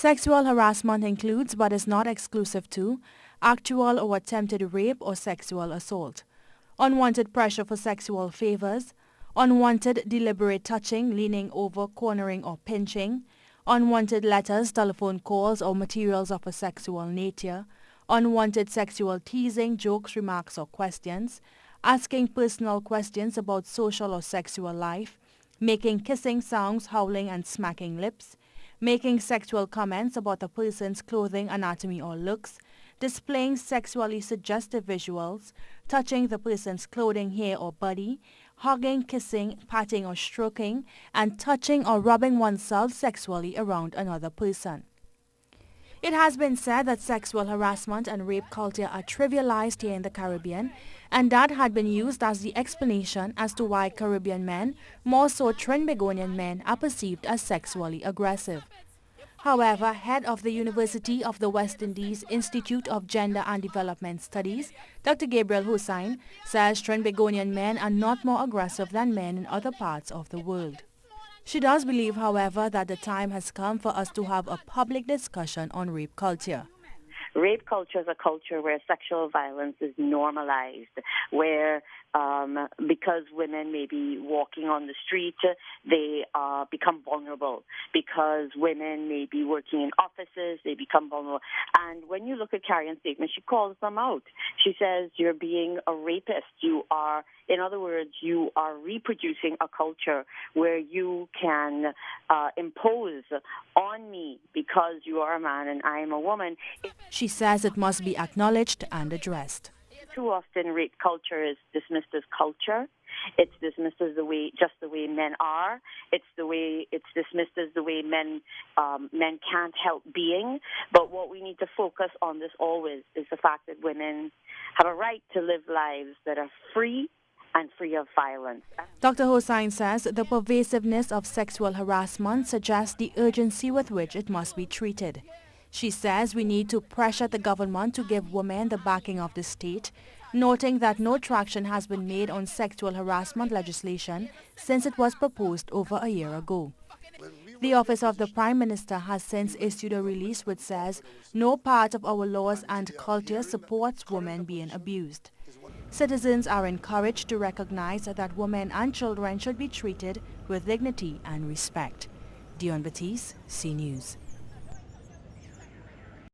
Sexual harassment includes, but is not exclusive to, actual or attempted rape or sexual assault, unwanted pressure for sexual favors, unwanted deliberate touching, leaning over, cornering or pinching, unwanted letters, telephone calls or materials of a sexual nature, unwanted sexual teasing, jokes, remarks or questions, asking personal questions about social or sexual life, making kissing sounds, howling and smacking lips, making sexual comments about a person's clothing, anatomy or looks, displaying sexually suggestive visuals, touching the person's clothing, hair or body, hugging, kissing, patting or stroking, and touching or rubbing oneself sexually around another person. It has been said that sexual harassment and rape culture are trivialized here in the Caribbean, and that had been used as the explanation as to why Caribbean men, more so Trinbagonian men, are perceived as sexually aggressive. However, head of the University of the West Indies Institute of Gender and Development Studies, Dr. Gabriel Hossain, says Trinbagonian men are not more aggressive than men in other parts of the world. She does believe, however, that the time has come for us to have a public discussion on rape culture. Rape culture is a culture where sexual violence is normalized, where because women may be walking on the street, they become vulnerable. Because women may be working in offices, they become vulnerable. And when you look at Carrie's statement, she calls them out. She says, you're being a rapist. You are, in other words, you are reproducing a culture where you can impose on me because you are a man and I am a woman. She says it must be acknowledged and addressed. Too often rape culture is dismissed as culture. It's dismissed as just the way men are. It's dismissed as the way men can't help being. But what we need to focus on this always is the fact that women have a right to live lives that are free and free of violence. Dr. Hossain says the pervasiveness of sexual harassment suggests the urgency with which it must be treated. She says we need to pressure the government to give women the backing of the state, noting that no traction has been made on sexual harassment legislation since it was proposed over a year ago. The Office of the Prime Minister has since issued a release which says no part of our laws and culture supports women being abused. Citizens are encouraged to recognize that women and children should be treated with dignity and respect. Dion Batiste, CNews.